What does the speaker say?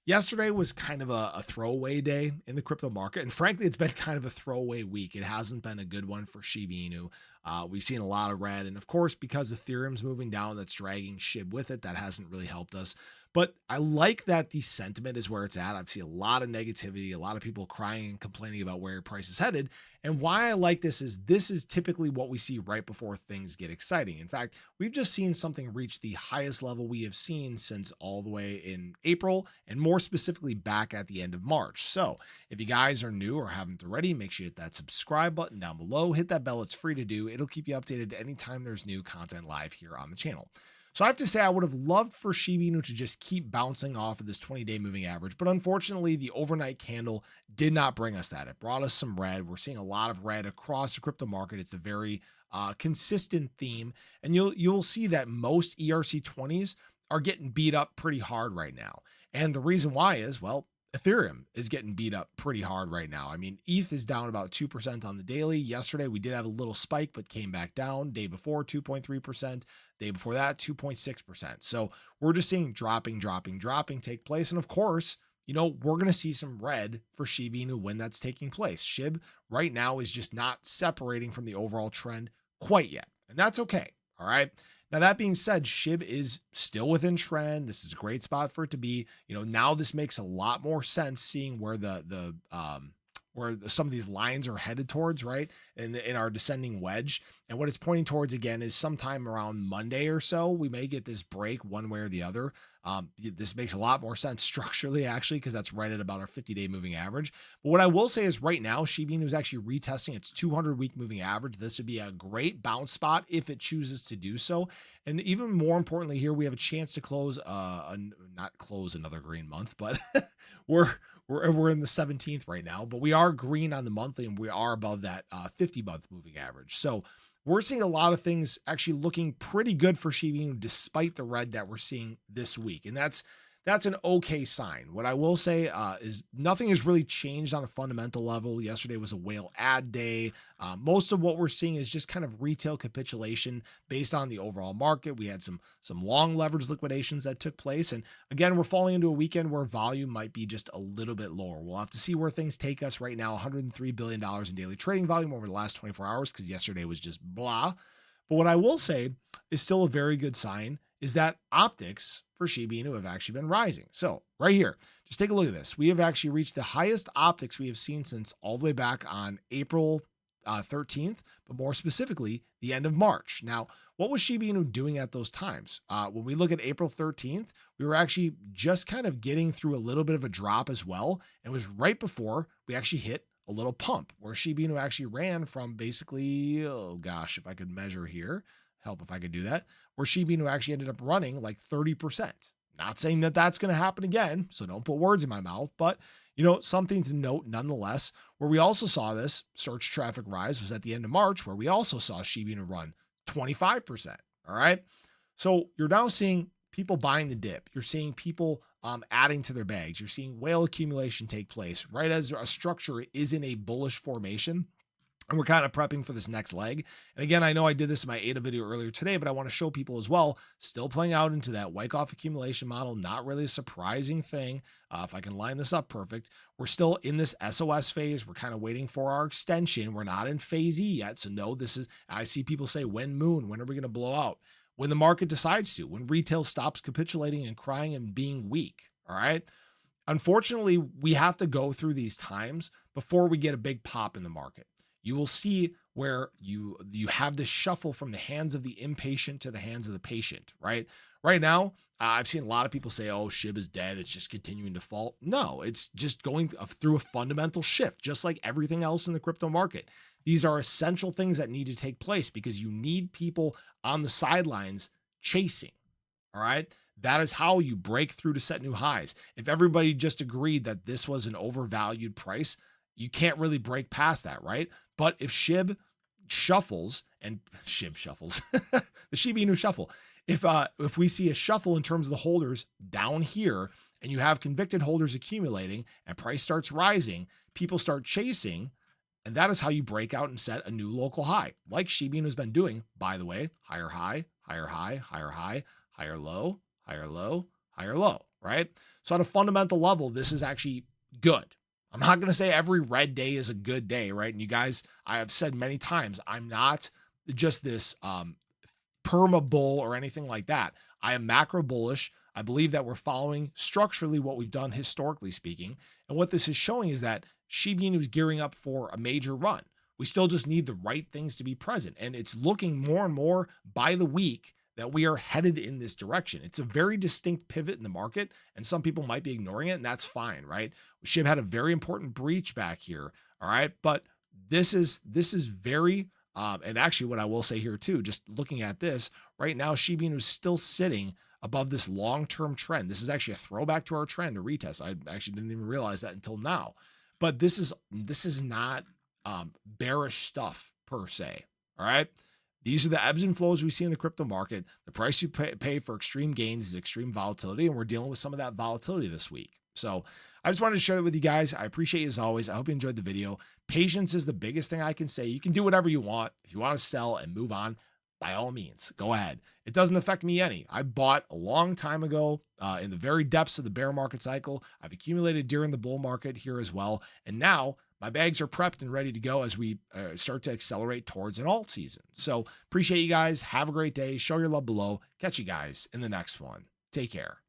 Yesterday was kind of a throwaway day in the crypto market. And frankly, it's been kind of a throwaway week. It hasn't been a good one for Shiba Inu. We've seen a lot of red. And of course, because Ethereum's moving down, that's dragging SHIB with it. That hasn't really helped us. But I like that the sentiment is where it's at. I've seen a lot of negativity, a lot of people crying and complaining about where price is headed. And why I like this is typically what we see right before things get exciting. In fact, we've just seen something reach the highest level we have seen since all the way in April, and more specifically back at the end of March. So if you guys are new or haven't already, make sure you hit that subscribe button down below, hit that bell. It's free to do. It'll keep you updated anytime there's new content live here on the channel. So I have to say, I would have loved for Shiba Inu to just keep bouncing off of this 20-day moving average, but unfortunately, the overnight candle did not bring us that. It brought us some red. We're seeing a lot of red across the crypto market. It's a very consistent theme, and you'll see that most ERC20s are getting beat up pretty hard right now. And the reason why is, well, Ethereum is getting beat up pretty hard right now. I mean, ETH is down about 2% on the daily. Yesterday, we did have a little spike, but came back down. Day before, 2.3%. Day before that, 2.6%. So we're just seeing dropping take place. And of course, we're going to see some red for Shiba Inu when that's taking place. SHIB right now is just not separating from the overall trend quite yet. And that's okay. All right. Now, that being said, SHIB is still within trend. This is a great spot for it to be. Now this makes a lot more sense seeing where where some of these lines are headed towards, right? In our descending wedge. And what it's pointing towards again is sometime around Monday or so, we may get this break one way or the other. This makes a lot more sense structurally, actually, because that's right at about our 50-day moving average. But what I will say is right now, Shiba Inu is actually retesting its 200-week moving average. This would be a great bounce spot if it chooses to do so. And even more importantly here, we have a chance to close, not close another green month, but we're in the 17th right now, but we are green on the monthly and we are above that 50-month moving average. So we're seeing a lot of things actually looking pretty good for Shiba Inu despite the red that we're seeing this week. And that's an okay sign. What I will say is nothing has really changed on a fundamental level. Yesterday was a whale ad day. Most of what we're seeing is just kind of retail capitulation based on the overall market. We had some long leverage liquidations that took place. And again, we're falling into a weekend where volume might be just a little bit lower. We'll have to see where things take us right now. $103 billion in daily trading volume over the last 24 hours because yesterday was just blah. But what I will say is still a very good sign is that optics for Shiba Inu have actually been rising. So right here, just take a look at this. We have actually reached the highest optics we have seen since all the way back on April 13th, but more specifically, the end of March. Now, what was Shiba Inu doing at those times? When we look at April 13th, we were actually just kind of getting through a little bit of a drop as well. And it was right before we actually hit a little pump where Shiba Inu actually ran from basically, oh gosh, if I could measure here, help if I could do that, where Shiba Inu actually ended up running like 30%. Not saying that that's going to happen again, so don't put words in my mouth, but something to note nonetheless, where we also saw this search traffic rise was at the end of March, where we also saw Shiba Inu run 25%. All right. So you're now seeing people buying the dip. You're seeing people adding to their bags. You're seeing whale accumulation take place right as a structure is in a bullish formation. And we're kind of prepping for this next leg. And again, I know I did this in my ADA video earlier today, but I want to show people as well, still playing out into that Wyckoff accumulation model. Not really a surprising thing. If I can line this up perfect, we're still in this SOS phase. We're kind of waiting for our extension. We're not in phase E yet. So no, I see people say, when moon, when are we going to blow out? When the market decides to, when retail stops capitulating and crying and being weak. All right. Unfortunately, we have to go through these times before we get a big pop in the market. You will see where you have this shuffle from the hands of the impatient to the hands of the patient, right? Right now, I've seen a lot of people say, oh, SHIB is dead. It's just continuing to fall. No, it's just going through a fundamental shift, just like everything else in the crypto market. These are essential things that need to take place because you need people on the sidelines chasing, all right? That is how you break through to set new highs. If everybody just agreed that this was an overvalued price, you can't really break past that, right? But if SHIB shuffles and SHIB shuffles, the Shiba Inu shuffle, if we see a shuffle in terms of the holders down here and you have convicted holders accumulating and price starts rising, people start chasing, and that is how you break out and set a new local high, like Shiba Inu has been doing, by the way. Higher high, higher high, higher high, higher low, higher low, higher low. right? So at a fundamental level, this is actually good. I'm not going to say every red day is a good day, right? And you guys, I have said many times, I'm not just this perma bull or anything like that. I am macro bullish. I believe that we're following structurally what we've done historically speaking. And what this is showing is that Shiba Inu is gearing up for a major run. We still just need the right things to be present. And it's looking more and more by the week that we are headed in this direction. It's a very distinct pivot in the market, and some people might be ignoring it, and that's fine, right? SHIB had a very important breach back here, all right? But this is very and actually, what I will say here too, just looking at this right now, Shiba Inu is still sitting above this long-term trend. This is actually a throwback to our trend, a retest. I actually didn't even realize that until now. But this is not bearish stuff per se. All right. These are the ebbs and flows we see in the crypto market. The price you pay for extreme gains is extreme volatility, and we're dealing with some of that volatility this week. So I just wanted to share that with you guys. I appreciate you as always. I hope you enjoyed the video. Patience is the biggest thing I can say. You can do whatever you want. If you want to sell and move on, by all means, go ahead. It doesn't affect me any. I bought a long time ago in the very depths of the bear market cycle. I've accumulated during the bull market here as well. And now my bags are prepped and ready to go as we start to accelerate towards an alt season. So appreciate you guys. Have a great day. Show your love below. Catch you guys in the next one. Take care.